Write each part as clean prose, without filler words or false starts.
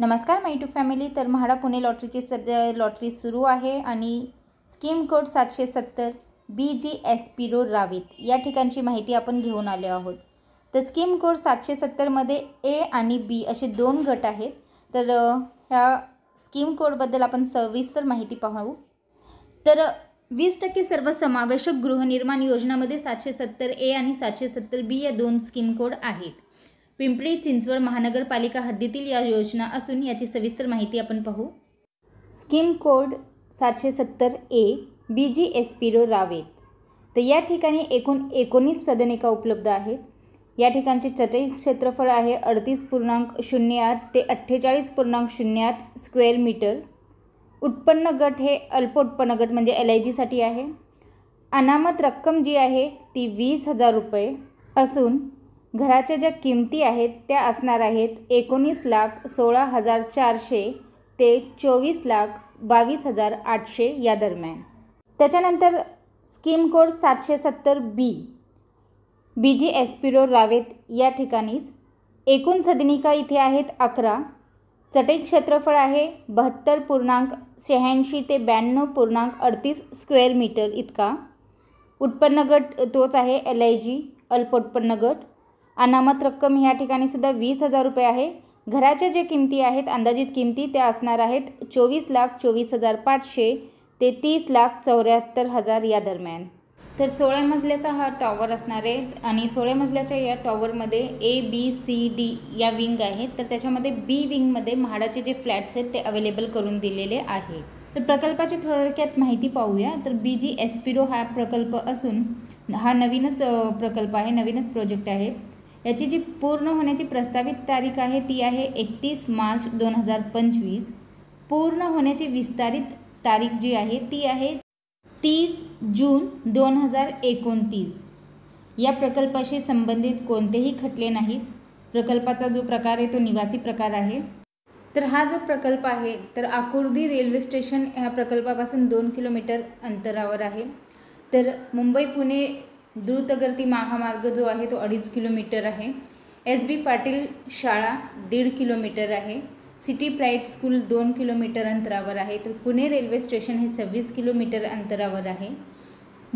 नमस्कार माय to family. तर म्हाडा पुणे लॉटरीची सध्या लॉटरी सुरू आहे आणि स्कीम कोड 770 BG एस्पिरो रावेत या ठिकाणची माहिती आपण घेऊन आले आहोत। तर स्कीम कोड 770 मध्ये ए आणि बी असे दोन गट आहेत। तर ह्या स्कीम कोडबद्दल आपण सविस्तर माहिती पाहू। तर 20% सर्वसमावेशक गृहनिर्माण योजनामध्ये 770 ए आणि 770 बी या दोन स्कीम कोड आहेत। पिंपरी चिंचवड महानगरपालिका हद्दीतील या योजना असून याची सविस्तर माहिती आपण पाहू। स्कीम कोड 770 ए BG एस्पिरो रावेत। तर या ठिकाणी एकूण 19 सदनिका उपलब्ध आहेत। या ठिकाणचे चटई क्षेत्रफळ आहे 38.08 ते 48.08 स्क्वेअर मीटर। उत्पन्न गट हे अल्प उत्पन्न गट म्हणजे LIG साठी आहे। अनामत रक्कम जी आहे ती 20,000 रुपये असून घराच्या ज्या किमती आहेत त्या असणार आहेत 19,16,400 ते 24,22,800 या दरम्यान। त्याच्यानंतर स्कीम कोड 770 BG एस्पिरो रावेत या ठिकाणीच एकूण सदनिका इथे आहेत 11। चटई क्षेत्रफळ आहे 72.86 ते 92.38 स्क्वेअर मीटर इतका। उत्पन्न गट तोच आहे LIG अल्प उत्पन्न गट। अनामत रक्कम या ठिकाणी सुद्धा 20,000 रुपये आहे। घराच्या जे किमती आहेत अंदाजित किमती त्या असणार आहेत 24,24,500 ते 30,74,000 या दरम्यान। तर 16 मजल्याचा हा टॉवर असणार आहे आणि 16 मजल्याच्या या टॉवरमध्ये ABCD या विंग आहेत। तर त्याच्यामध्ये बी विंगमध्ये म्हाडाचे जे फ्लॅट्स आहेत ते अवेलेबल करून दिलेले आहेत। तर प्रकल्पाची थोडक्यात माहिती पाहूया। तर BG एस्पिरो हा प्रकल्प असून हा नवीनच प्रकल्प आहे, नवीनच प्रोजेक्ट आहे। याची जी पूर्ण होण्याची प्रस्तावित तारीख आहे ती आहे 31 मार्च 2025। पूर्ण होण्याची विस्तारित तारीख जी आहे ती आहे 30 जून 2029। या प्रकल्पाशी संबंधित कोणतेही खटले नाहीत। प्रकल्पाचा जो प्रकार आहे तो निवासी प्रकार आहे। तर हा जो प्रकल्प आहे तर आकुर्डी रेल्वे स्टेशन ह्या प्रकल्पापासून 2 किलोमीटर अंतरावर आहे। तर मुंबई पुणे द्रुतगती महामार्ग जो आहे तो 2.5 किलोमीटर आहे। SB पाटील शाळा 1.5 किलोमीटर आहे। सिटी प्राइड स्कूल 2 किलोमीटर अंतरावर आहे। तर पुणे रेल्वे स्टेशन हे 26 किलोमीटर अंतरावर आहे।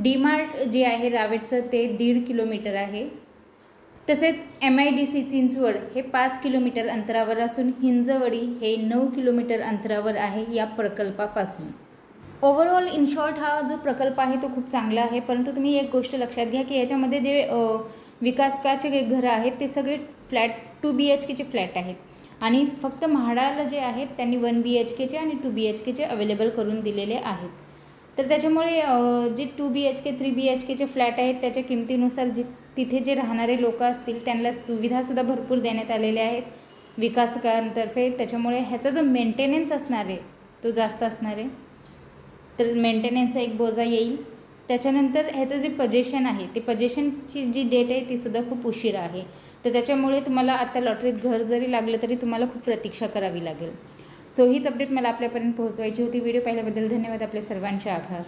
DMart जे आहे रावेतचं ते 1.5 किलोमीटर आहे। तसेच MIDC चिंचवड हे 5 किलोमीटर अंतरावर असून हिंजवडी हे 9 किलोमीटर अंतरावर आहे या प्रकल्पापासून। ओव्हरऑल इन शॉर्ट हा जो प्रकल्प आहे तो खूप चांगला आहे। परंतु तुम्ही एक गोष्ट लक्षात घ्या की याच्यामध्ये जे विकासकाचे घरं आहेत ते सगळे फ्लॅट 2 BHKचे फ्लॅट आहेत आणि फक्त म्हाडाला जे आहेत त्यांनी 1 BHKचे आणि 2 BHKचे अवेलेबल करून दिलेले आहेत। तर त्याच्यामुळे जे 2 BHK 3 BHKचे फ्लॅट आहेत त्याच्या किमतीनुसार तिथे जे राहणारे लोक असतील त्यांना सुविधासुद्धा भरपूर देण्यात आलेल्या आहेत विकासकांतर्फे। त्याच्यामुळे ह्याचा जो मेंटेनन्स असणार आहे तो जास्त असणार आहे। तर मेंटेनन्सचा एक बोजा येईल। त्याच्यानंतर ह्याचं जे पजेशन आहे ते पजेशनची जी डेट आहे ती सुद्धा खूप उशीर आहे। तर त्याच्यामुळे तुम्हाला आता लॉटरीत घर जरी लागलं तरी तुम्हाला खूप प्रतीक्षा करावी लागेल। सो हीच अपडेट मला आपल्यापर्यंत पोहोचवायची होती। व्हिडिओ पाहिल्याबद्दल धन्यवाद। आपले सर्वांचे आभार।